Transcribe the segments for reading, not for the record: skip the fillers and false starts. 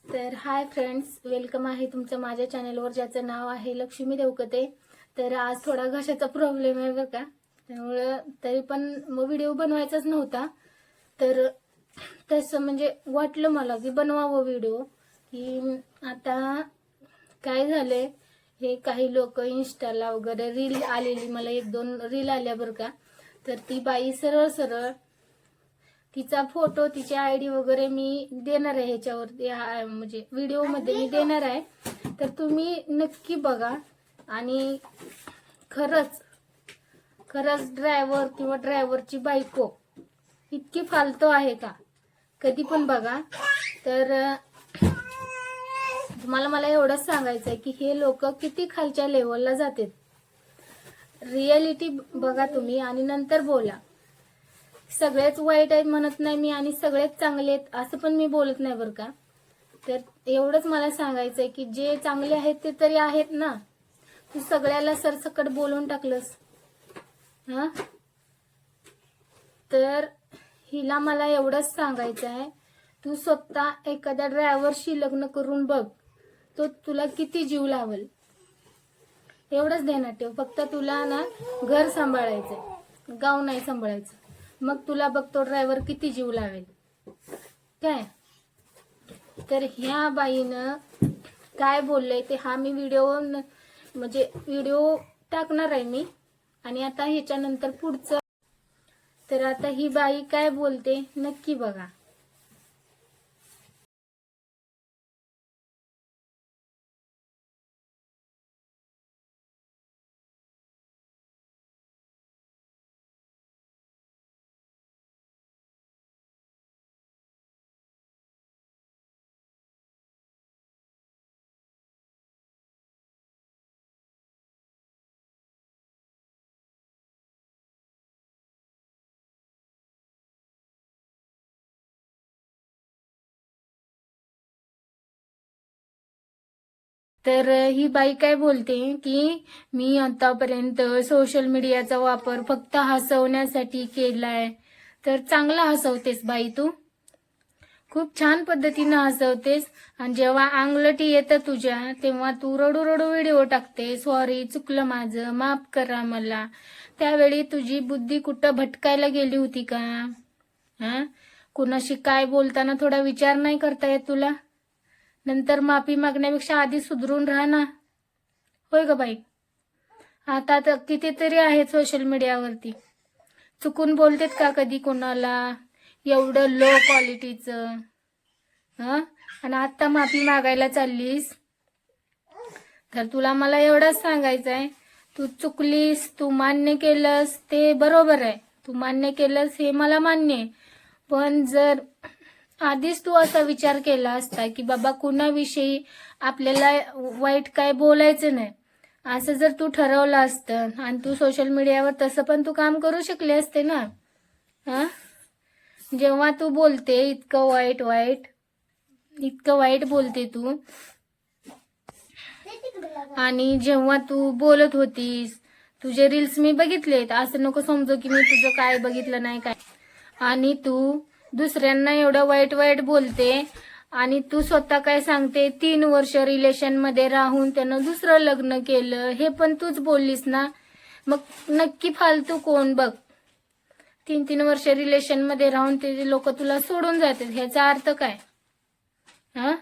तर hi friends, welcome आहे तुमचं माझ्या चॅनलवर, ज्याचं नाव आहे लक्ष्मी देवकते. तर आज थोडा घशाचा प्रॉब्लेम आहे बरं का, त्यामुळं तरी पण व्हिडिओ बनवायचाच नव्हता. तर तसं म्हणजे वाटलं मला की बनवावं व्हिडिओ. की आता काय झालंय, हे काही लोक इंस्टाला वगैरे रील आलेली, मला 1-2 रील आल्या बरं का. तर ती बाई सरळ सरळ तिचा फोटो, तिची आयडी वगैरे मी देणार आहे ह्याच्यावरती, म्हणजे व्हिडिओमध्ये मी देणार आहे. तर तुम्ही नक्की बघा. आणि खरंच खरंच ड्रायव्हर किंवा ड्रायव्हरची बायको इतकी फालतू आहे का, कधी पण बघा. तर मला एवढंच सांगायचं आहे की हे लोक किती खालच्या लेवलला जातात. रियालिटी बघा तुम्ही आणि नंतर बोला. सगळेच वाईट आहेत म्हणत नाही मी, आणि सगळेच चांगले आहेत असं पण मी बोलत नाही बरं का. तर एवढंच मला सांगायचंय की जे चांगले आहेत ते तरी आहेत ना. तू सगळ्याला सरसकट बोलून टाकलंस. हा, तर हिला मला एवढंच सांगायचं आहे, तू स्वतः एखाद्या ड्रायव्हरशी लग्न करून बघ, तो तुला किती जीव लावल. एवढंच ध्यानात ठेव. फक्त तुला ना घर सांभाळायचंय, गाव नाही सांभाळायचं. मग तुला बघ तो ड्रायव्हर किती जीव लावेल काय. तर ह्या बाईनं काय बोललंय ते हा मी व्हिडिओ टाकणार आहे मी. आणि आता ह्याच्यानंतर पुढचं, तर आता ही बाई काय बोलते नक्की बघा. तर ही बाई काय बोलते की मी आतापर्यंत सोशल मीडियाचा वापर फक्त हसवण्यासाठी केलाय. तर चांगला हसवतेस बाई, तू खूप छान पद्धतीनं हसवतेस. आणि जेव्हा अंगलटी येतं तुझ्या, तेव्हा तू रडू रडू व्हिडिओ टाकते, सॉरी चुकलं माझं, माफ करा मला. त्यावेळी तुझी बुद्धी कुठं भटकायला गेली होती का? हा, कुणाशी काय बोलताना थोडा विचार नाही करता येत तुला? नंतर माफी मागण्यापेक्षा आधी सुधरून राहा ना. होय ग बाई. आता तर कितीतरी आहेत सोशल मीडियावरती, चुकून बोलतेत का कधी कोणाला एवढं लो क्वालिटीचं? हा, आणि आता माफी मागायला चाललीस. तर तुला मला एवढंच सांगायचं आहे, तू चुकलीस, तू मान्य केलंस ते बरोबर आहे, तू मान्य केलंस हे मला मान्य आहे. पण जर आधीच तू असा विचार केला असता की बाबा कुणाविषयी आपल्याला वाईट काय बोलायचं नाही, असं जर तू ठरवलं असतं, आणि तू सोशल मीडियावर तसं पण तू काम करू शकले असते ना. हा, जेव्हा तू बोलते इतकं वाईट बोलते तू, आणि जेव्हा तू बोलत होतीस, तुझे रील्स मी बघितलेत, असं नको समजू की मी तुझं काय बघितलं नाही काय. आणि तू दुसऱ्यांना एवढं वाईट बोलते, आणि तू स्वतः काय सांगते, 3 वर्ष रिलेशन मध्ये राहून त्यानं दुसरं लग्न केलं, हे पण तूच बोललीस ना. मग नक्की फालतू कोण बघ. 3 वर्ष रिलेशन मध्ये राहून ते लोक तुला सोडून जातात, ह्याचा अर्थ काय? हा,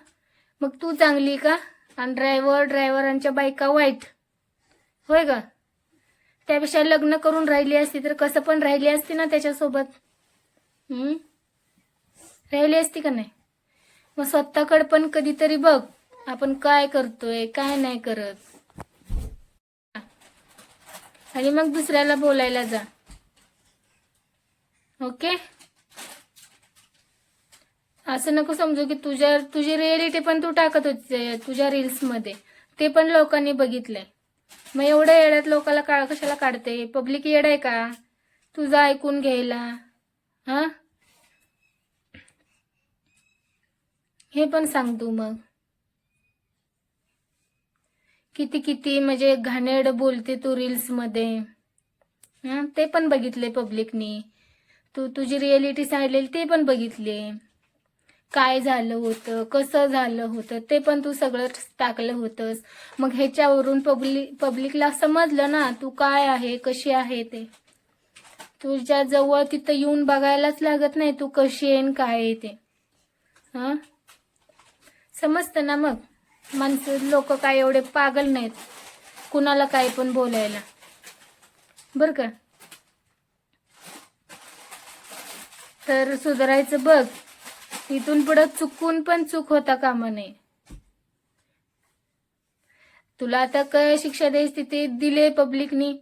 मग तू चांगली का, आणि ड्रायव्हरांच्या बायका वाईट? होय ग. त्यापेक्षा लग्न करून राहिली असती तर कसं पण राहिली असती ना त्याच्यासोबत. राहिली असती का नाही? मग स्वतःकडे पण कधीतरी बघ, आपण काय करतोय काय नाही करत, आणि मग दुसऱ्याला बोलायला जा. ओके, असं नको समजू की तुझी रिअलिटी पण तू टाकत होती तुझ्या रील्स मध्ये, ते पण लोकांनी बघितलंय. मग एवढ्या येड्यात लोकांना कशाला काढते? पब्लिक येड आहे का तुझं ऐकून घ्यायला? हा, हे पण सांग तू. मग किती म्हणजे घाणेरड बोलते तू रील्स मध्ये. हा, ते पण बघितले पब्लिकनी. तुझी रिअलिटी सांगितलेली ते पण बघितले. काय झालं होतं, कसं झालं होतं, ते पण तू सगळं टाकलं होतंस. मग ह्याच्यावरून पब्लिकला समजलं ना तू काय आहे, कशी आहे ते. तुझ्या जवळ तिथं येऊन बघायलाच लागत नाही तू कशी आहे काय आहे ते. हा, समजतं ना मग. माणसं लोक काय एवढे पागल नाहीत कुणाला काय पण बोलायला, बर का. तर सुधारायचं बघ. इथून पुढे चुकून पण चूक होता कामा नये. तुला आता काय शिक्षा द्यायची ते दिले पब्लिकनी.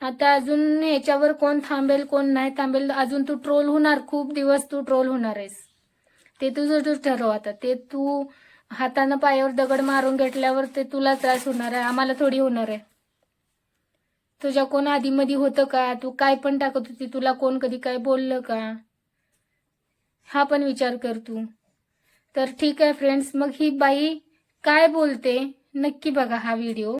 आता अजून ह्याच्यावर कोण थांबेल कोण नाही थांबेल, अजून तू ट्रोल होणार, खूप दिवस तू ट्रोल होणार आहेस. ते तुझं तू ठरव आता. ते तू हातानं पायावर दगड मारून घेतल्यावर ते तुला त्रास होणार आहे, आम्हाला थोडी होणार आहे. तुझ्या कोण आधीमध्ये होतं का, तू काय पण टाकत होती, तुला कोण कधी काय बोललं का, हा पण विचार कर तू. तर ठीक आहे फ्रेंड्स, मग ही बाई काय बोलते नक्की बघा हा व्हिडिओ.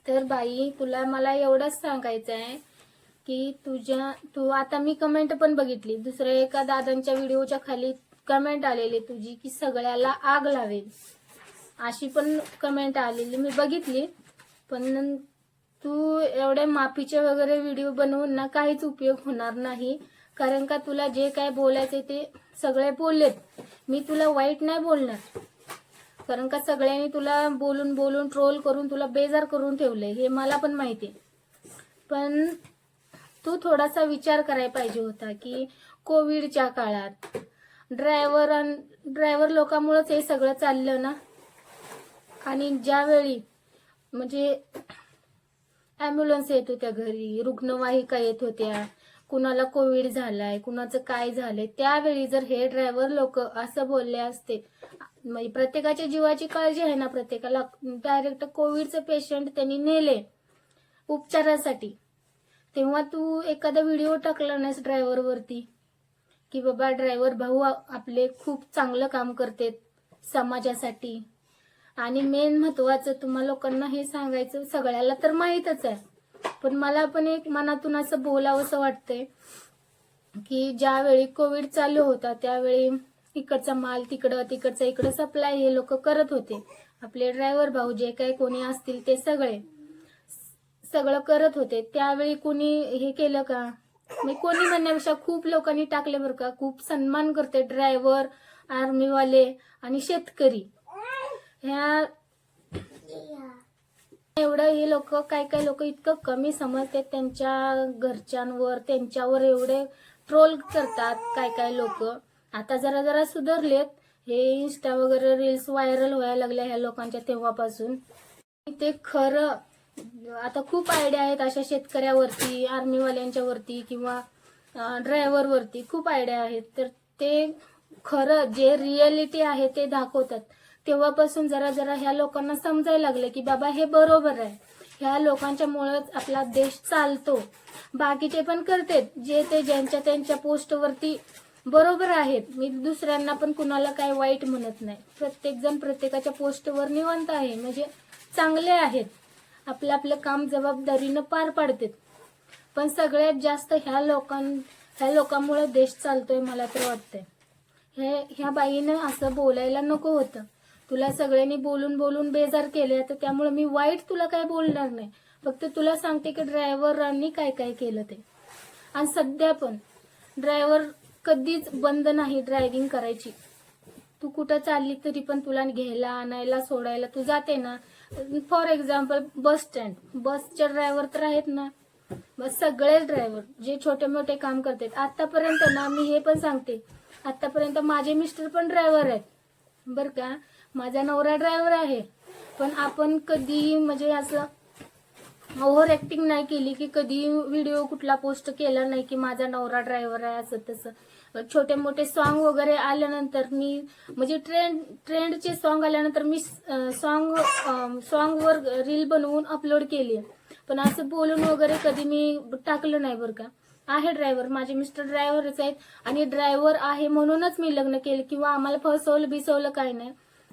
तर बाई तुला मला एवढंच सांगायचं आहे की तू आता मी कमेंट पण बघितली, दुसऱ्या एका दादांच्या व्हिडिओच्या खाली कमेंट आलेली तुझी की सगळ्याला आग लावेल, अशी पण कमेंट आलेली मी बघितली. पण तू एवढ्या माफीचे वगैरे व्हिडिओ बनवून ना काहीच उपयोग होणार नाही. कारण का तुला जे काय बोलायचे ते सगळे बोललेत. मी तुला वाईट नाही बोलणार, कारण का सगळ्यांनी तुला बोलून बोलून ट्रोल करून तुला बेजार करून ठेवलंय हे मला पण माहिती. पण तू थोडासा विचार करायला पाहिजे होता की कोविडच्या काळात ड्रायव्हर लोकांमुळेच हे सगळं चाललं ना. आणि ज्यावेळी म्हणजे ॲम्ब्युलन्स येत होत्या घरी, रुग्णवाहिका येत होत्या, कुणाला कोविड झालाय, कुणाचं काय झालंय, त्यावेळी जर हे ड्रायव्हर लोक असं बोलले असते, म्हणजे प्रत्येकाच्या जीवाची काळजी आहे ना प्रत्येकाला, डायरेक्ट कोविडचं पेशंट त्यांनी नेले उपचारासाठी, तेव्हा तू एखादा व्हिडिओ टाकला नाहीस ड्रायव्हर वरती की बाबा ड्रायव्हर भाऊ आपले खूप चांगलं काम करते समाजासाठी. आणि मेन महत्वाचं तुम्हा लोकांना हे सांगायचं, सगळ्याला तर माहीतच आहे, पण मला पण एक मनातून असं बोलावंसं वाटतंय की ज्यावेळी कोविड चालू होता त्यावेळी इकडचा माल तिकडं, तिकडचा इकडं सप्लाय हे लोक करत होते. आपले ड्रायव्हर भाऊ जे काही कोणी असतील ते सगळं करत होते. त्यावेळी कोणी हे केलं का, मी कोणी म्हणण्यापेक्षा खूप लोकांनी टाकले बरं का. खूप सन्मान करते ड्रायव्हर, आर्मीवाले आणि शेतकरी. ह्या एवढं हे लोक काय लोक इतकं कमी समजते त्यांच्या घरच्यांवर, त्यांच्यावर एवढे ट्रोल करतात काय लोक. आता जरा जरा सुधारलेत, हे इंस्टा वगैरे रील्स व्हायरल व्हायला लागल्या ह्या लोकांच्या तेव्हापासून. ते खरं आता खूप आयडिया आहेत अशा शेतकऱ्यावरती, आर्मीवाल्यांच्या वरती किंवा ड्रायव्हर वरती खूप आयडिया आहेत. तर ते खरं जे रियालिटी आहे ते दाखवतात. तेव्हापासून जरा जरा ह्या लोकांना समजायला लागलं की बाबा हे बरोबर आहे, ह्या लोकांच्या मुळेच आपला देश चालतो. बाकीचे पण करतात जे ते ज्यांच्या त्यांच्या पोस्टवरती बरोबर आहेत. मी दुसऱ्यांना पण कुणाला काय वाईट म्हणत नाही, प्रत्येक जण प्रत्येकाच्या पोस्टवर निवांत आहे, म्हणजे चांगले आहेत, आपलं आपलं काम जबाबदारीनं पार पाडतात. पण सगळ्यात जास्त ह्या लोकांमुळे देश चालतोय मला तर वाटतंय. ह्या बाईनं असं बोलायला नको होतं. तुला सगळ्यांनी बोलून बोलून बेजार केले, तर त्यामुळे मी वाईट तुला काय बोलणार नाही, फक्त तुला सांगते की ड्रायव्हरांनी काय काय केलं ते. आणि सध्या पण ड्रायव्हर कधीच बंद नाही ड्रायव्हिंग करायची. तू कुठं चालली तरी पण तुला घ्यायला आणायला सोडायला तू जाते ना. फॉर एक्झाम्पल बस स्टँड, बसचे ड्रायव्हर तर आहेत ना, बस सगळेच ड्रायव्हर जे छोटे मोठे काम करतात. आतापर्यंत ना मी हे पण सांगते, आतापर्यंत माझे मिस्टर पण ड्रायव्हर आहेत बरं का, माझा नवरा ड्रायव्हर आहे. पण आपण कधी म्हणजे असं ओव्हर ऍक्टिंग नाही केली की कधी व्हिडिओ कुठला पोस्ट केला नाही की माझा नवरा ड्रायव्हर आहे असं तसं. छोटे मोठे सॉन्ग वगैरे आल्यानंतर मी म्हणजे ट्रेंडचे सॉन्ग आल्यानंतर मी सॉन्गवर रील बनवून अपलोड केली. पण असं बोलून वगैरे कधी मी टाकलं नाही बरं का. आहे ड्रायव्हर, माझे मिस्टर ड्रायव्हरच आहेत आणि ड्रायव्हर आहे म्हणूनच मी लग्न केलं किंवा आम्हाला फसवलं बिसवलं काय नाही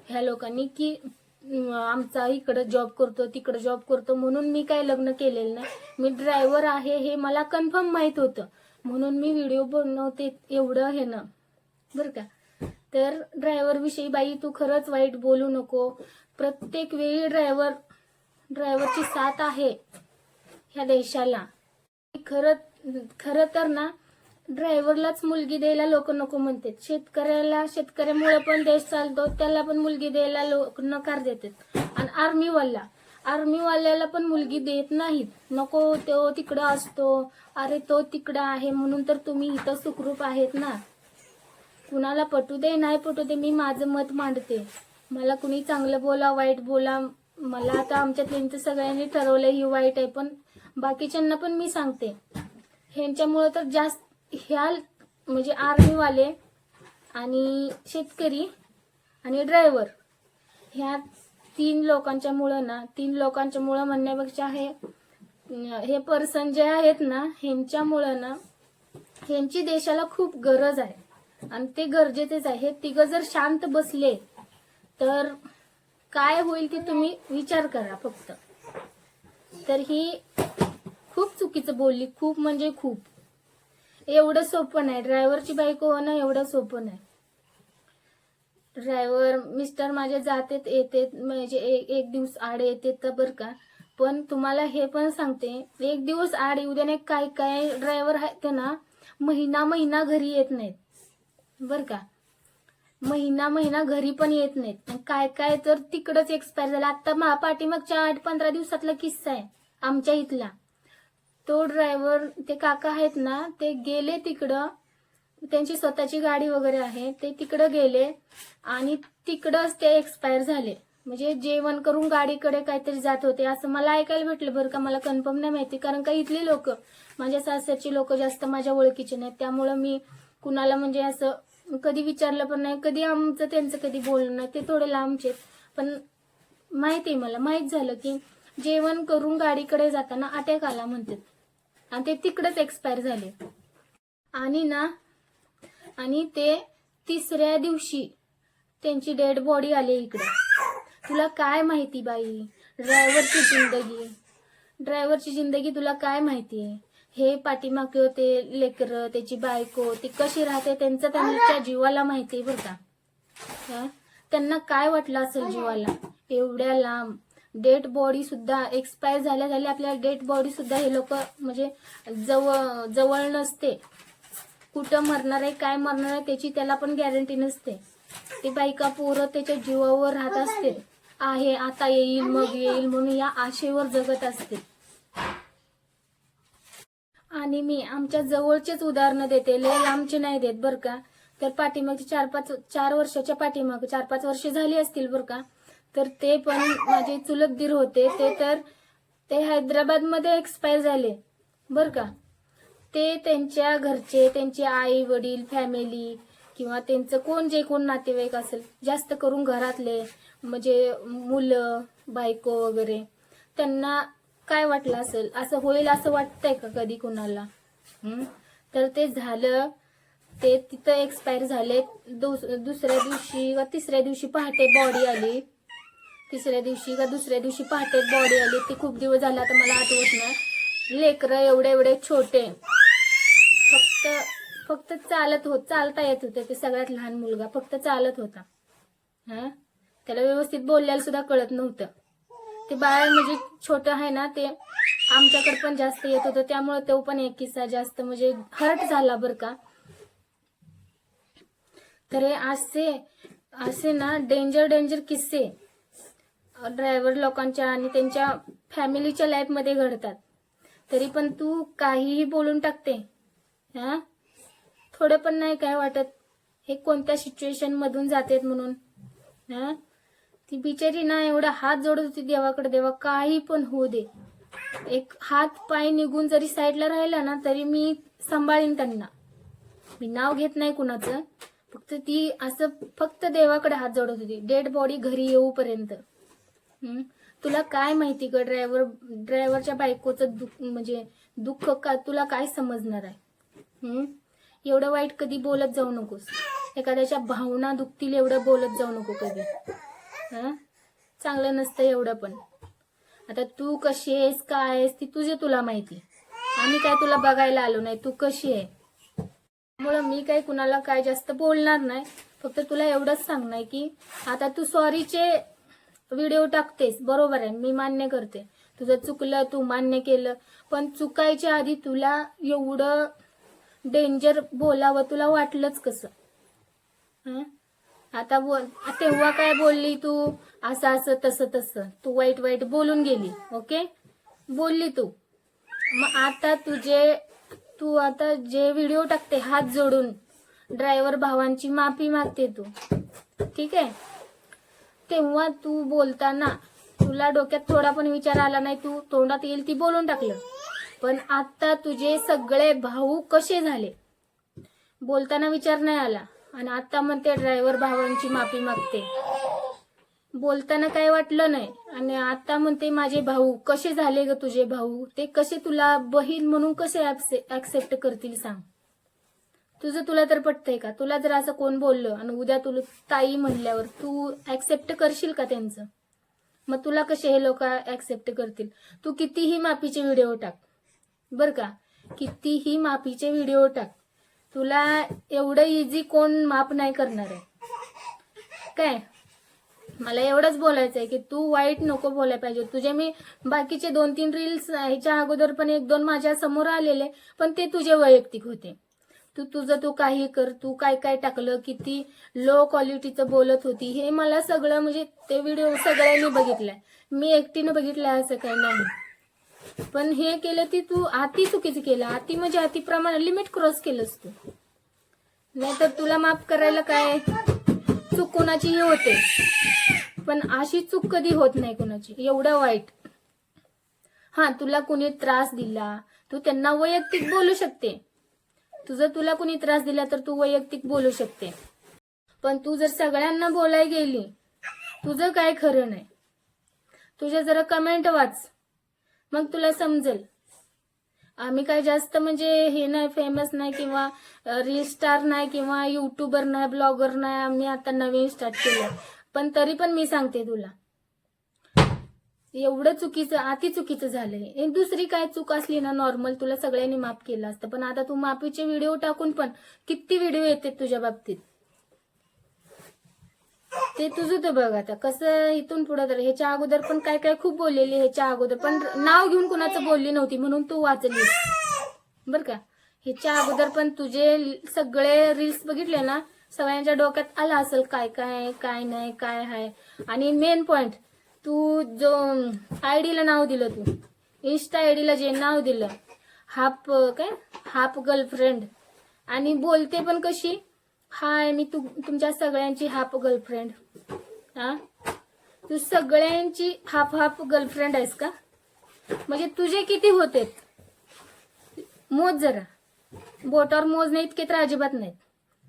ह्या लोकांनी की आमचा इकडं जॉब करतो तिकडं जॉब करतो म्हणून मी काय लग्न केलेलं नाही. मी ड्रायव्हर आहे हे मला कन्फर्म माहित होतं म्हणून मी व्हिडिओ बनवते एवढं हे ना बरं का. तर ड्रायव्हर विषयी बाई तू खरंच वाईट बोलू नको. प्रत्येक वेळी ड्रायव्हरची साथ आहे ह्या देशाला. खरं तर ना ड्रायव्हरलाच मुलगी द्यायला लोक नको म्हणतात. शेतकऱ्यामुळे पण देश चालतो, त्याला पण मुलगी द्यायला लोक नकार देतात. आणि आर्मीवाल्याला पण मुलगी देत नाहीत. नको तो तिकडं असतो, अरे तो तिकडं आहे म्हणून तर तुम्ही इथं सुखरूप आहेत ना. कुणाला पटू दे नाही पटू दे मी माझं मत मांडते. मला कुणी चांगलं बोला वाईट बोला, मला आता आमच्या त्यांचं सगळ्यांनी ठरवलं ही वाईट आहे, पण बाकीच्यांना पण मी सांगते ह्यांच्यामुळे तर जास्त ह्या म्हणजे आर्मीवाले आणि शेतकरी आणि ड्रायव्हर ह्या तीन लोकांच्या मुळे म्हणण्यापेक्षा हे पर्सन जे आहेत ना ह्यांच्यामुळं ना ह्यांची देशाला खूप गरज आहे आणि ते गरजेचेच आहे. हे तिघं जर शांत बसले तर काय होईल ते तुम्ही विचार करा फक्त. तर ही खूप चुकीचं बोलली, खूप म्हणजे खूप. एवढं सोपं नाही ड्रायव्हरची बायको होणं, एवढं सोपं नाही. ड्रायव्हर मिस्टर माझे जातेत येते म्हणजे एक दिवस आड येते तर बरं का. पण तुम्हाला हे पण सांगते एक दिवस आड येऊ दे नाही, काय ड्रायव्हर आहेत ना महिना घरी येत नाहीत बरं का. महिना घरी पण येत नाहीत. काय तर तिकडच एक्सपायर झाला. आता पाठीमागच्या 8-15 दिवसातला किस्सा आहे आमच्या इथला. तो ड्रायव्हर ते काका आहेत ना ते गेले तिकडं, त्यांची स्वतःची गाडी वगैरे आहे, ते तिकडं गेले आणि तिकडंच ते एक्सपायर झाले. म्हणजे जेवण करून गाडीकडे काहीतरी जात होते असं मला ऐकायला भेटलं बरं का. मला कन्फर्म नाही माहिती कारण का इथली लोक माझ्या सासरची लोक जास्त माझ्या ओळखीचे नाहीत, त्यामुळं मी कुणाला म्हणजे असं कधी विचारलं पण नाही, कधी आमचं त्यांचं कधी बोलणं नाही. ते थोडे लांबचे पण माहिती मला माहित झालं की जेवण करून गाडीकडे जाताना अटॅक आला म्हणतात आणि ते तिकडेच एक्सपायर झाले. आणि ते तिसऱ्या दिवशी त्यांची डेड बॉडी आली इकडे. तुला काय माहिती बाई ड्रायव्हरची जिंदगी तुला काय माहिती. हे पाठीमागे होते लेकरं त्याची बायको ती कशी राहते त्यांच्या जीवाला माहिती बरं का. त्यांना काय वाटलं असेल जीवाला. एवढ्या लांब डेड बॉडी सुद्धा एक्सपायर झाल्या आपल्याला डेड बॉडी सुद्धा हे लोक म्हणजे जवळ नसते. कुठं मरणार आहे काय मरणार आहे त्याची त्याला पण गॅरंटी नसते. ते बायका पोरं त्याच्या जीवावर राहत असते. आहे आता येईल मग येईल म्हणून या आशेवर जगत असते. आणि मी आमच्या जवळचेच उदाहरणं देते, लय लांबचे नाही देत बरं का. तर पाठीमागची 4 वर्षाच्या पाठीमाग 4-5 वर्ष झाली असतील बरं का. तर ते पण माझे चुलत दीर होते, ते हैदराबाद मध्ये एक्सपायर झाले बरं का. ते त्यांच्या घरचे त्यांचे आई वडील फॅमिली किंवा त्यांचं कोण नातेवाईक असेल जास्त करून घरातले म्हणजे मुलं बायको वगैरे त्यांना काय वाटलं असेल असं होईल असं वाटतंय का कधी कुणाला. तर ते झालं, ते तिथं एक्सपायर झाले. दुसऱ्या दिवशी व तिसऱ्या दिवशी पहाटे बॉडी आली. तिसऱ्या दिवशी का दुसऱ्या दिवशी पहाटे बॉडी आली. ती खूप दिवस झाला आता मला आठवत नाही. लेकरं एवढे छोटे, फक्त चालता येत होते. ते सगळ्यात लहान मुलगा फक्त चालत होता. त्याला व्यवस्थित बोलायला सुद्धा कळत नव्हतं. ते बाळ म्हणजे छोटं आहे ना ते आमच्याकडे पण जास्त येत होतं, त्यामुळे तो पण एक किस्सा जास्त म्हणजे हर्ट झाला बरं का. तर हे असे असे ना डेंजर किस्से ड्रायव्हर लोकांच्या आणि त्यांच्या फॅमिलीच्या लाईफमध्ये घडतात, तरी पण तू काहीही बोलून टाकते. हा, थोडं पण नाही काय वाटत हे कोणत्या सिच्युएशन मधून जातेत म्हणून. हा, ती बिचारी ना एवढा हात जोडत होती देवाकडे, देवा काही पण होऊ दे, एक हात पाय निघून जरी साईडला राहिला ना तरी मी सांभाळीन त्यांना. मी नाव घेत नाही कुणाचं, फक्त ती असं फक्त देवाकडे हात जोडत होती डेड बॉडी घरी येऊपर्यंत. तुला काय माहिती ग ड्रायव्हरच्या बायकोचं म्हणजे दुःख का तुला काय समजणार आहे. एवढं वाईट कधी बोलत जाऊ नकोस, एखाद्याच्या भावना दुखतील एवढं बोलत जाऊ नको कधी. चांगलं नसतं एवढं पण. आता तू कशी आहेस काय आहेस ती तुला माहिती, आम्ही काय तुला बघायला आलो नाही तू कशी आहे. त्यामुळे मी काय कुणाला काय जास्त बोलणार नाही, फक्त तुला एवढंच सांगणार की आता तू सॉरीचे व्हिडिओ टाकतेस, बरोबर आहे, मी मान्य करते तुझं चुकलं, तू मान्य केलं, पण चुकायच्या आधी तुला एवढं डेंजर बोलावं तुला वाटलंच कसं. आता तेव्हा काय बोलली तू, असं तसं तू वाईट बोलून गेली, ओके बोलली तू. मग आता तू आता जे व्हिडिओ टाकते हात जोडून ड्रायव्हर भावांची माफी मागते तू, ठीक आहे. तेव्हा तू बोलताना तुला डोक्यात थोडा पण विचार आला नाही, तू तोंडात येईल ती बोलून टाकलं. पण आता तुझे सगळे भाऊ कसे झाले बोलताना विचार नाही आला, आणि आता म्हणते ड्रायव्हर भावांची माफी मागते. बोलताना काय वाटलं नाही, आणि आता म्हणते माझे भाऊ कसे झाले ग तुझे भाऊ, ते कसे तुला बहीण म्हणून कसे ऍक्सेप्ट करतील सांग. तुला तर पटतंय का. तुला जर असं कोण बोललं आणि उद्या तुला ताई म्हणल्यावर तू ऍक्सेप्ट करशील का त्यांचं. मग तुला कसे हे लोक ऍक्सेप्ट करतील. तू कितीही माफीचे व्हिडिओ टाक बर का, कितीही माफीचे व्हिडिओ टाक, तुला एवढं इझी कोण माफ नाही करणार आहे काय. मला एवढंच बोलायचं आहे की तू वाईट नको बोलायला पाहिजे. तुझे मी बाकीचे 2-3 रील्स ह्याच्या अगोदर पण 1-2 माझ्या समोर आलेले, पण ते तुझे वैयक्तिक होते. तू काही कर, तू काय टाकलं, किती लो क्वालिटीचं बोलत होती, हे मला सगळं म्हणजे ते व्हिडिओ सगळ्यांनी बघितलाय, मी एकटीनं बघितलंय असं काही नाही. पण हे केलं ती तू अति चुकीचं केलं, अति म्हणजे अतिप्रमाणे लिमिट क्रॉस केलंस तू. नाहीतर तुला माफ करायला काय, चूक कोणाचीही होते पण अशी चूक कधी होत नाही कोणाची एवढं वाईट. हा, तुला कुणी त्रास दिला तू त्यांना वैयक्तिक बोलू शकते, तुला कुणी त्रास दिला तर तू वैयक्तिक बोलू शकते. पण तू जर सगळ्यांना बोलाय गेली, तुझं काय खरं नाही. तुझ्या जरा कमेंट वाच, मग तुला समजेल. आम्ही काय जास्त म्हणजे हे नाही, फेमस नाही किंवा रील स्टार नाही किंवा युट्यूबर नाही, ब्लॉगर नाही, आम्ही आता नवीन स्टार्ट केलं. पण तरी पण मी सांगते तुला, एवढं चुकीचं अति चुकीचं झालंय. दुसरी काय चूक असली ना नॉर्मल तुला सगळ्यांनी माफ केलं असतं, पण आता तू माफीचे व्हिडिओ टाकून पण किती व्हिडिओ येते तुझ्या बाबतीत, ते तुझं तर बघ. आता कसं इथून पुढे तर ह्याच्या अगोदर पण काय खूप बोललेली, ह्याच्या अगोदर पण नाव घेऊन कुणाचं बोलली नव्हती म्हणून तू वाचली बर का. ह्याच्या अगोदर पण तुझे सगळे रील्स बघितले ना, सगळ्यांच्या डोक्यात आला असेल काय नाही काय आहे. आणि मेन पॉइंट, तू जो आयडीला नाव दिलं, तू इन्स्टा आयडीला जे नाव दिलं हाफ गर्लफ्रेंड, आणि बोलते पण कशी, हाय मी तुमच्या सगळ्यांची हाफ गर्लफ्रेंड. हा, तू सगळ्यांची हाफ गर्लफ्रेंड आहेस का. म्हणजे तुझे किती होते मोज जरा, बोटावर मोज नाही इतके तर अजिबात नाहीत.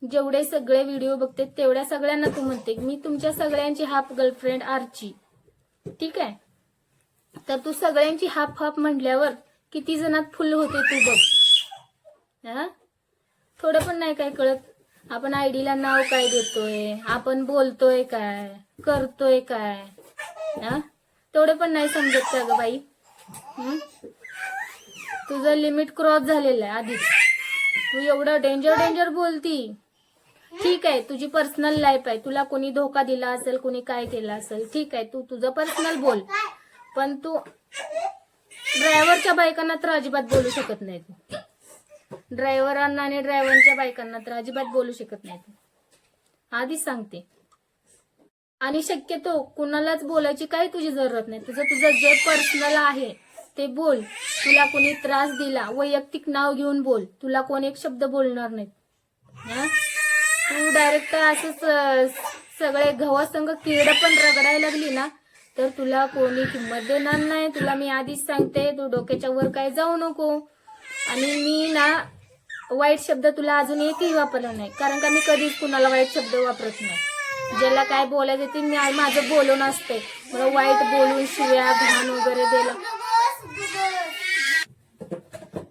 जेवढे सगळे व्हिडिओ बघते तेवढ्या सगळ्यांना तू म्हणते मी तुमच्या सगळ्यांची हाफ गर्लफ्रेंड आर्ची, ठीक आहे. तर तू सगळ्यांची हाफ म्हटल्यावर किती जणात फुल होते तू बघ. हा, थोडं पण नाही काय कळत. आपण आयडीला नाव काय देतोय, आपण बोलतोय काय, करतोय काय, हा तेवढं पण नाही समजत का ग बाई. तुझं लिमिट क्रॉस झालेलं आहे आधीच. तू एवढं डेंजर बोलती, ठीक आहे तुझी पर्सनल लाईफ आहे, तुला कोणी धोका दिला असेल, कोणी काय केलं असेल, ठीक आहे तू तुझं पर्सनल बोल, पण तू ड्रायव्हरच्या बायकांना तर अजिबात बोलू शकत नाही. ड्रायव्हरांना आणि ड्रायव्हरच्या बायकांना तर अजिबात बोलू शकत नाही. आधीच सांगते. आणि शक्यतो कुणालाच बोलायची काही तुझी जरूरत नाही. तुझं तुझं जे पर्सनल आहे ते बोल. तुला कोणी त्रास दिला वैयक्तिक नाव घेऊन बोल, तुला कोण एक शब्द बोलणार नाही. तू डायरेक्ट असंच सगळे गव्हासंग कीड पण रगडायला लागली ना तर तुला कोणी किंमत देणार नाही. तुला मी आधीच सांगते, तू डोक्याच्या वर काय जाऊ नको. आणि मी ना वाईट शब्द तुला अजून एकही वापरला नाही, कारण का मी कधीच कुणाला वाईट शब्द वापरत नाही. ज्याला काय बोलायचं ते मी माझं बोलून असते. मला वाईट बोलून शिव्या घाण वगैरे दिला,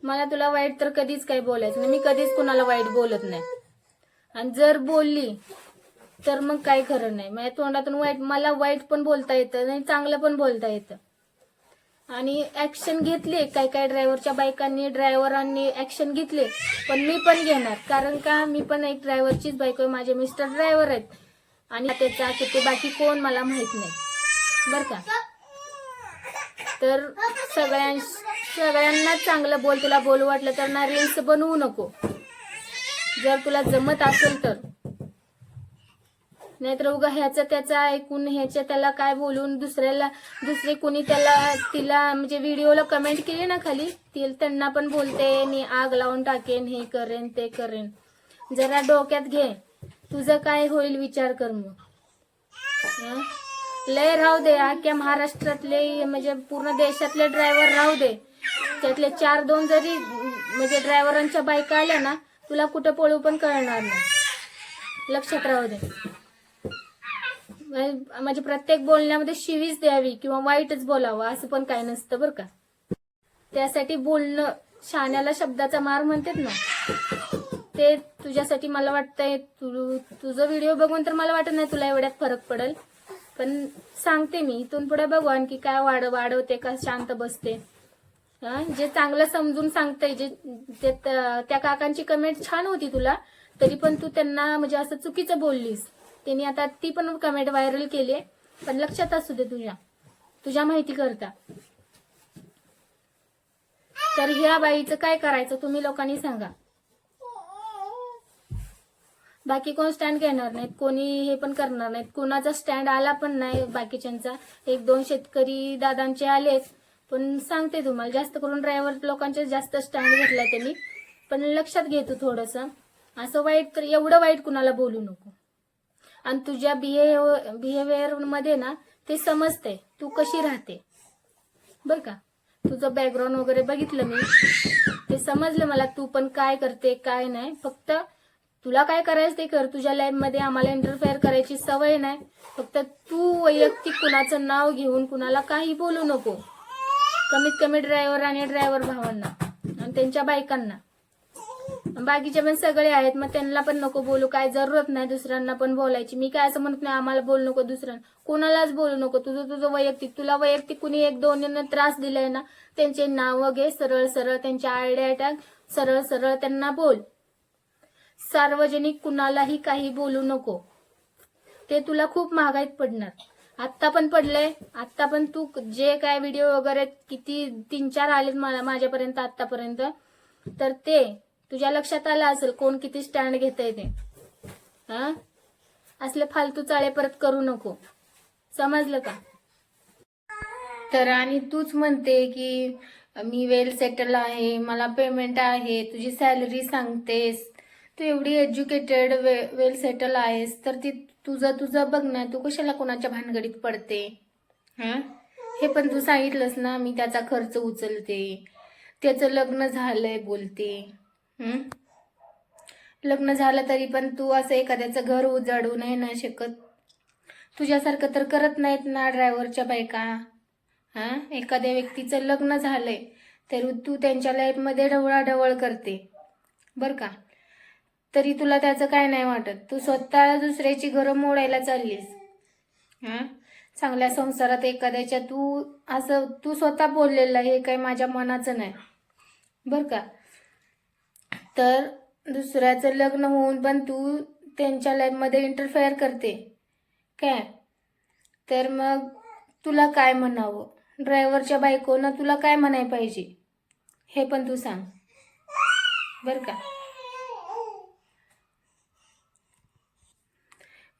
मला तुला वाईट तर कधीच काही बोलायचं नाही. मी कधीच कुणाला वाईट बोलत नाही. आणि जर बोलली तर मग काही खरं नाही. माझ्या तोंडातून मला वाईट पण बोलता येतं आणि चांगलं पण बोलता येतं. आणि ऍक्शन घेतले काही काही ड्रायव्हरच्या बायकांनी, ड्रायव्हरांनी ऍक्शन घेतले, पण मी पण घेणार. कारण का मी पण एक ड्रायव्हरचीच बायको आहे. माझे मिस्टर ड्रायव्हर आहेत आणि त्याचा किती बाकी कोण मला माहित नाही बर का. तर सगळ्यांना चांगलं बोल. तुला बोलू वाटलं तर ना रील्स बनवू नको, जर तुला जमत असेल तर. नाहीतर उगा ह्याचं त्याचं ऐकून ह्याच्या त्याला काय बोलून दुसरे कोणी तिला म्हणजे व्हिडिओला कमेंट केली ना खाली, त्यांना पण बोलते मी आग लावून टाकेन, हे करेन ते करेन. जरा डोक्यात घे, तुझं काय होईल विचार कर. मग लय राहू दे, अख्ख्या महाराष्ट्रातले म्हणजे पूर्ण देशातले ड्रायव्हर राहू दे, त्यातले 4-2 जरी म्हणजे ड्रायव्हरांच्या बायका आल्या ना, तुला कुठं पळू पण कळणार नाही. लक्षात राहू दे. म्हणजे प्रत्येक बोलण्यामध्ये शिवीच द्यावी किंवा वाईटच बोलावं असं पण काय नसतं बरं का. त्यासाठी बोलणं, शाण्याला शब्दाचा मार म्हणतात ना, ते तुझ्यासाठी मला वाटतंय. तुझं व्हिडिओ बघून तर मला वाटत नाही तुला एवढ्यात फरक पडेल, पण सांगते मी, इथून पुढे बघू आणखी काय वाढवते का शांत बसते. जे चांगलं समजून सांगते, जे त्या काकांची कमेंट छान होती तुला, तरी पण तू त्यांना म्हणजे असं चुकीचं बोललीस. त्यांनी आता ती पण कमेंट व्हायरल केली, पण लक्षात असू दे तुझ्या माहिती करता. तर ह्या बाईचं काय करायचं तुम्ही लोकांनी सांगा. बाकी कोण स्टँड घेणार नाहीत, कोणी हे पण करणार नाहीत. कोणाचा स्टँड आला पण नाही बाकीच्यांचा. 1-2 शेतकरी दादांचे आलेच, पण सांगते तुम्हाला जास्त करून ड्रायव्हर लोकांचे जास्त स्टँड घेतलाय त्यांनी. पण लक्षात घे तू थोडंसं, असं वाईट तर एवढं वाईट कुणाला बोलू नको. आणि तुझ्या बिहेवियर मध्ये ना ते समजते तू कशी राहते बर का. तुझं बॅकग्राऊंड वगैरे बघितलं मी, ते समजलं मला तू पण काय करते काय नाही. फक्त तुला काय करायचं ते कर, तुझ्या लाईफ मध्ये आम्हाला इंटरफेअर करायची सवय नाही. फक्त तू वैयक्तिक कुणाचं नाव घेऊन कुणाला काही बोलू नको, कमीत कमी ड्रायव्हर आणि ड्रायव्हर भावांना आणि त्यांच्या बायकांना. बाकीचे पण सगळे आहेत, मग त्यांना पण नको बोलू, काय जरूरत नाही दुसऱ्यांना पण बोलायची. मी काय असं म्हणत नाही आम्हाला बोलू नको, दुसऱ्यांना कोणालाच बोलू नको. तुझं वैयक्तिक, तुला वैयक्तिक कुणी 1-2 त्रास दिलाय ना, त्यांचे नाव घे सरळ सरळ, त्यांच्या आयडिया टाक सरळ सरळ, त्यांना बोल. सार्वजनिक कुणालाही काही बोलू नको, ते तुला खूप महागाईत पडणार. आत्ता पण पडलंय, आत्ता पण तू जे काय व्हिडिओ वगैरे किती 3-4 आलेत माझ्यापर्यंत आतापर्यंत, तर ते तुझ्या लक्षात आलं असेल कोण किती स्टँड घेतय ते. असले फालतू चाळे परत करू नको, समजलं का. तर आणि तूच म्हणते की मी वेल सेटल आहे, मला पेमेंट आहे, तुझी सॅलरी सांगतेस, तू एवढी एज्युकेटेड वेल सेटल आहेस, तर ती तुझं बघ ना, तू कशाला कोणाच्या भानगडीत पडते. हे पण तू सांगितलंस ना, मी त्याचा खर्च उचलते, त्याचं लग्न झालंय बोलते. लग्न झालं तरी पण तू असं एखाद्याचं घर उजाडू नाही शकत. तुझ्यासारखं तर करत नाहीत ना ड्रायव्हरच्या बायका. एखाद्या व्यक्तीचं लग्न झालंय तर तू त्यांच्या लाईफमध्ये ढवळाढवळ करते बर का, तरी तुला त्याचं काय नाही वाटत. तू स्वतः दुसऱ्याची घरं मोडायला चाललीस. चांगल्या संसारात एखाद्याच्या तू स्वतः बोललेला, हे काय माझ्या मनाचं नाही बर का. तर दुसऱ्याचं लग्न होऊन पण तू त्यांच्या लाईफमध्ये इंटरफेअर करते काय. तर मग तुला काय म्हणावं, ड्रायव्हरच्या बायकोनं तुला काय म्हणाय पाहिजे हे पण तू सांग बर का.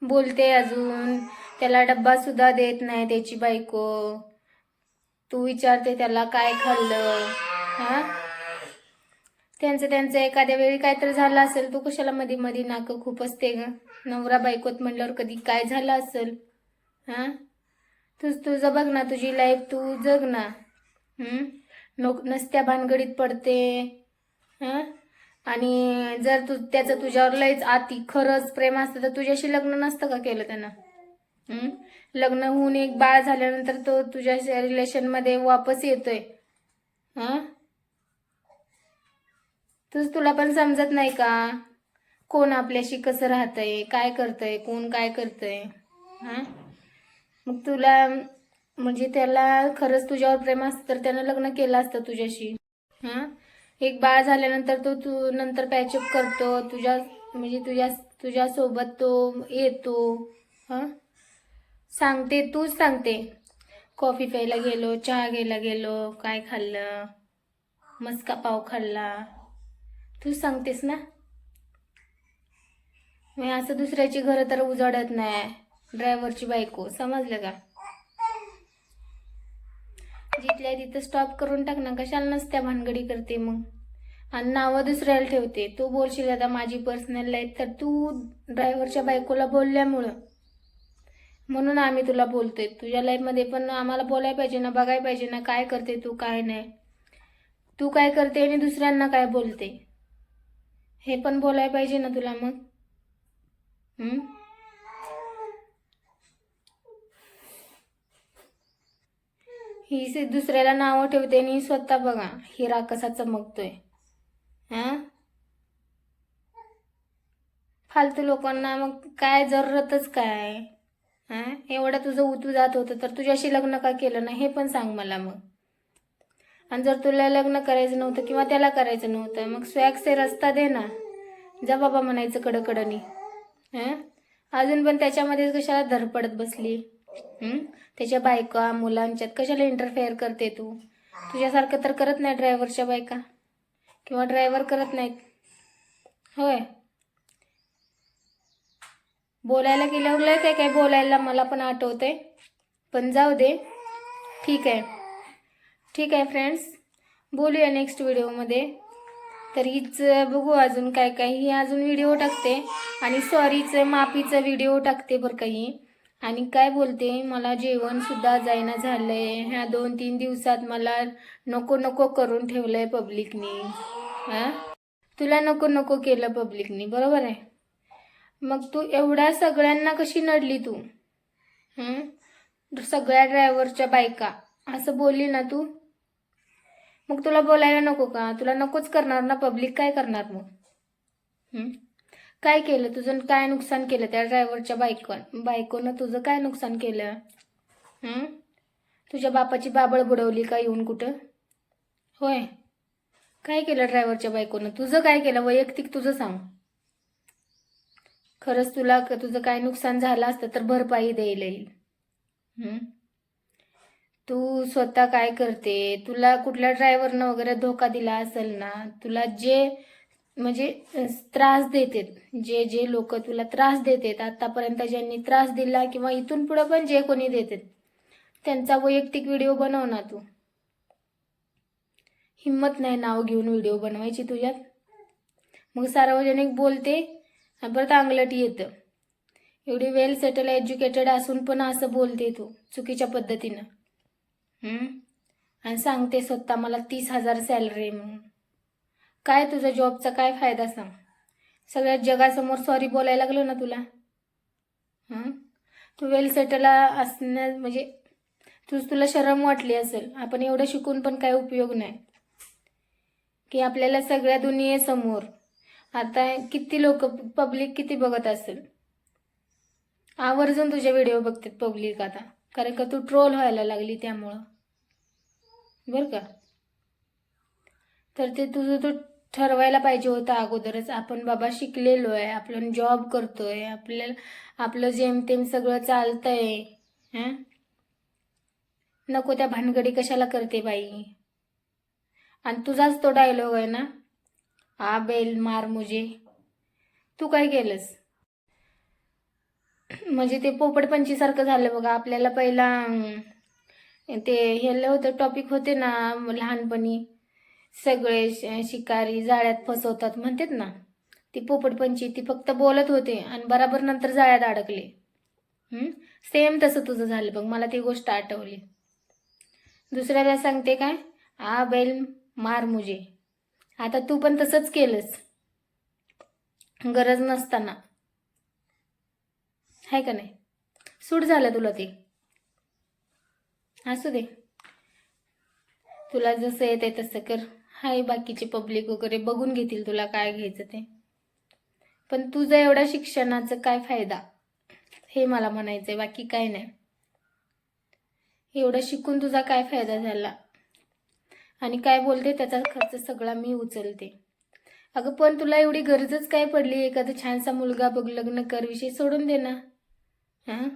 बोलते अजून त्याला डब्बा सुद्धा देत नाही त्याची बायको. तू विचारते त्याला काय खाल्लं. हा, त्यांचं एखाद्या वेळी काहीतरी झालं असेल, तू कशाला मध्ये मध्ये नाकं खूप असते ग. नवरा बायकोत म्हणल्यावर कधी काय झालं असेल. हा, तुझं बघ ना, तुझी लाईफ तू जग ना. नसत्या भानगडीत पडते. हा, आणि जर त्याचं तुझ्यावर लयच अति खरंच प्रेम असतं तर तुझ्याशी लग्न नसतं का केलं त्यानं. लग्न होऊन एक बाळ झाल्यानंतर तो तुझ्या रिलेशन मध्ये वापस येतोय. हा, तुला पण समजत नाही का कोण आपल्याशी कसं राहतंय, काय करतंय, कोण काय करतंय. हा, मग तुला म्हणजे त्याला खरंच तुझ्यावर प्रेम असतं तर त्यानं लग्न केलं असतं तुझ्याशी. हा, एक बाळ झाल्यानंतर तो तू नंतर पॅचअप करतो म्हणजे तुझ्या सोबत तो येतो. हा, सांगते, तूच सांगते. कॉफी प्यायला गेलो, चहा घ्यायला गेलो, काय खाल्लं, मस्का पाव खाल्ला, तू सांगतेस ना. मी असं दुसऱ्याची घरं तर उजाडत नाही. ड्रायव्हरची बायको, समजलं का. जिथल्या तिथं स्टॉप करून टाक ना, कशाला नसत्या भानगडी करते मग. आणि नावं दुसऱ्याला ठेवते. तू बोलशील आता माझी पर्सनल लाईफ, तर तू ड्रायव्हरच्या बायकोला बोलल्यामुळं म्हणून आम्ही तुला बोलतोय. तुझ्या लाईफमध्ये पण आम्हाला बोलायला पाहिजे ना, बघायला पाहिजे ना काय करते तू, काय नाही. तू काय करते आणि दुसऱ्यांना काय बोलते हे पण बोलायला पाहिजे ना तुला मग. ही दुसऱ्याला नावं ठेवते आणि स्वतः बघा हिरा कसा चमकतोय. हा, फालतू लोकांना मग काय जरूरतच काय. हा, एवढं तुझं उतू जात होतं तर तुझ्याशी लग्न का केलं नाही हे पण सांग मला मग. आणि जर तुला लग्न करायचं नव्हतं किंवा त्याला करायचं नव्हतं मग स्वॅग से रस्ता दे ना, जा बाबा म्हणायचं कडकडनी. अजून पण त्याच्यामध्ये कशाला धडपडत बसली. त्याच्या बायका मुलांच्यात कशाला इंटरफेअर करते तू. तुझ्यासारखं तर करत नाही ड्रायव्हरच्या बायका किंवा ड्रायव्हर करत नाहीत. होय, बोलायला गेल्यावर लय काय काय बोलायला मला पण आठवते, पण जाऊ दे. ठीक आहे, ठीक आहे फ्रेंड्स, बोलूया नेक्स्ट व्हिडिओमध्ये. तर हीच बघू अजून काय काय, ही अजून व्हिडिओ टाकते आणि सॉरीचं माफीचं व्हिडिओ टाकते बरं काही. आणि काय बोलते, मला जेवण सुद्धा जायना झालंय. ह्या 2-3 दिवसात मला नको नको करून ठेवलंय पब्लिकनी. तुला नको नको केलं पब्लिकनी, बरोबर आहे. मग तू एवढ्या सगळ्यांना कशी नडली तू. सगळ्या ड्रायव्हरच्या बायका असं बोलली ना तू, मग तुला बोलायला नको का. तुला नकोच करणार ना पब्लिक, काय करणार मग. काय केलं तुझं, काय नुकसान केलं त्या ड्रायव्हरच्या बायकोनं तुझं काय नुकसान केलं. तुझ्या बापाची बाबळ बुडवली का येऊन कुठं. होय, काय केलं ड्रायव्हरच्या बायकोनं, तुझं काय केलं वैयक्तिक तुझं सांग. खरंच तुझं काय नुकसान झालं असतं तर भरपाई द्यायला येईल. तू स्वतः काय करते, तुला कुठल्या ड्रायव्हरनं वगैरे धोका दिला असेल ना, तुला जे म्हणजे त्रास देतात, जे लोक तुला त्रास देतात आतापर्यंत, ज्यांनी त्रास दिला किंवा इथून पुढे पण जे कोणी देतात त्यांचा वैयक्तिक व्हिडिओ बनव ना तू. हिम्मत नाही नाव घेऊन व्हिडिओ बनवायची तुझ्यात. मग सार्वजनिक बोलते परत अंगलट येतं. एवढी वेल सेटल एज्युकेटेड असून पण असं बोलते तू चुकीच्या पद्धतीनं. आणि सांगते स्वतः मला 30,000 सॅलरी म्हणून. काय तुझा जॉबचा काय फायदा सांग. सगळ्या जगासमोर सॉरी बोलायला लागलो ना तुला. तू वेल सेटल असण्या म्हणजे तुला शरम वाटली असेल. आपण एवढं शिकून पण काय उपयोग नाही की आपल्याला सगळ्या दुनियेसमोर. आता किती लोक पब्लिक किती बघत असेल, आवर्जून तुझे व्हिडिओ बघतात पब्लिक आता, कारण का तू ट्रोल व्हायला लागली त्यामुळं, बरं का. तर ते तुझं तू ठरवायला पाहिजे होतं अगोदरच. आपण बाबा शिकलेलो आहे, आपण जॉब करतोय, आपलं जेमतेम सगळं चालतंय. नको त्या भानगडी कशाला करते बाई. आणि तुझाच तो डायलॉग आहे ना, आ बेल मार मुझे. तू काय केलंस. म्हणजे ते पोपटपंचीसारखं झालं बघा. आपल्याला पहिला ते हे होतं टॉपिक होते ना लहानपणी, सगळे शिकारी जाळ्यात फसवतात म्हणतात ना, ती पोपटपंची ती फक्त बोलत होते आणि बराबर नंतर जाळ्यात अडकले. सेम तसं तुझं झालं बघ. मला ती गोष्ट आठवली. दुसऱ्याला सांगते काय, आ बैल मार मुझे. आता तू पण तसंच केलंस गरज नसताना, आहे का नाही? सूट झालं तुला ते. असू दे, तुला जसं येते तसं कर. हाय, बाकीचे पब्लिक वगैरे बघून घेतील तुला काय घ्यायचं ते. पण तुझं एवढा शिक्षणाचा काय फायदा, हे मला म्हणायचंय, बाकी काय नाही. एवढं शिकून तुझा काय फायदा झाला? आणि काय बोलते त्याचा खर्च सगळा मी उचलते. अगं पण तुला एवढी गरजच काय पडली? एखादा छानसा मुलगा बघ, लग्न कर, विषय सोडून दे ना. हां,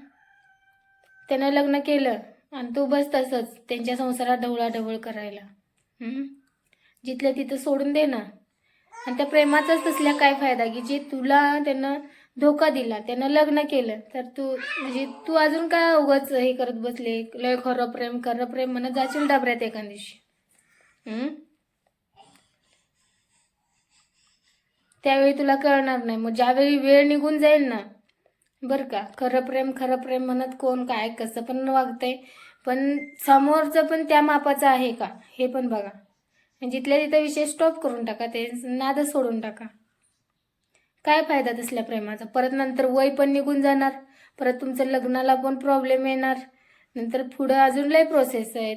त्यानं लग्न केलं आणि तू बस तसंच त्यांच्या संसारात ढवळाढवळ करायला. जिथल्या तिथं सोडून दे ना. आणि त्या प्रेमाचाच तसल्या काय फायदा की जे तुला त्यानं धोका दिला, त्यानं लग्न केलं, तर तू म्हणजे तू अजून काय उगाच हे करत बसले, लय खरं प्रेम म्हणत जाशील डबऱ्यात एका दिवशी. त्यावेळी तुला कळणार नाही. मग ज्यावेळी वेळ निघून जाईल ना, बरं का, खरं प्रेम म्हणत कोण काय कसं पण वागतंय, पण समोरचं पण त्या मापाचं आहे का हे पण बघा. जिथल्या तिथं विषय स्टॉप करून टाका, ते नाद सोडून टाका. काय फायदा तसल्या प्रेमाचा? परत नंतर वय पण निघून जाणार, परत तुमचं लग्नाला पण प्रॉब्लेम येणार, नंतर पुढं अजून लय प्रोसेस आहेत.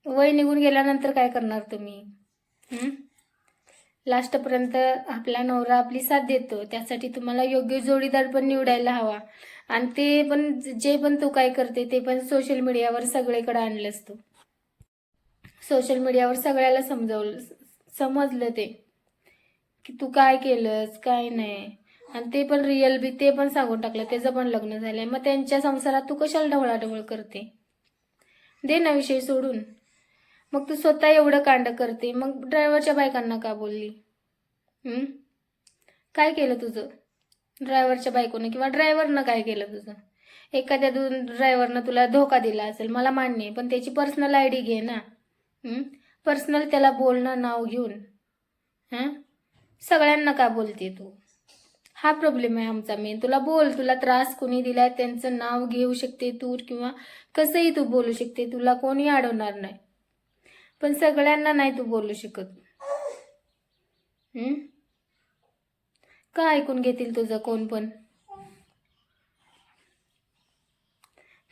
वय निघून गेल्यानंतर काय करणार तुम्ही? लास्टपर्यंत आपला नवरा आपली साथ देतो, त्यासाठी तुम्हाला योग्य जोडीदार पण निवडायला हवा. आणि ते पण जे पण तू काय करते ते पण सोशल मीडियावर सगळीकडे आणलंस तू. सोशल मीडियावर सगळ्याला समजलं ते की तू काय केलंस काय नाही. आणि ते पण रिअल बी ते पण सांगून टाकलं, त्याचं पण लग्न झालंय. मग त्यांच्या संसारात तू कशाला ढवळाढवळ करते? दे ना विषय सोडून. मग तू स्वतः एवढं कांड करते, मग ड्रायव्हरच्या बायकांना का बोलली? काय केलं तुझं ड्रायव्हरच्या बायकोनं किंवा ड्रायव्हरनं काय केलं तुझं? एखाद्या ड्रायव्हरनं तुला धोका दिला असेल, मला मान्य आहे, पण त्याची पर्सनल आयडी घे ना. पर्सनल त्याला बोलणं नाव घेऊन सगळ्यांना का बोलते तू? हा प्रॉब्लेम आहे आमचा मेन. तुला बोल, तुला त्रास कोणी दिलाय त्यांचं नाव घेऊ शकते तू, किंवा कसंही तू बोलू शकते, तुला कोणी अडवणार नाही. पण सगळ्यांना नाही तू बोलू शकत. का ऐकून घेतील तुझं कोण पण?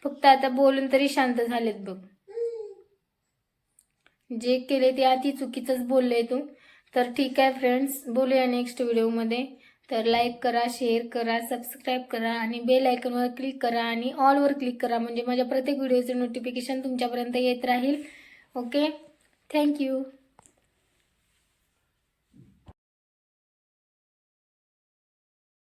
फक्त आता बोलून तरी शांत झालेत बघ. जे केले ते अति चुकीचंच बोलले तू. तर ठीक आहे फ्रेंड्स, बोलूया नेक्स्ट व्हिडिओमध्ये. तर लाईक करा, शेअर करा, सबस्क्राईब करा आणि बेल आयकॉनवर क्लिक करा आणि ऑलवर क्लिक करा, म्हणजे माझ्या प्रत्येक व्हिडिओचं नोटिफिकेशन तुमच्यापर्यंत येत राहील. Okay, thank you.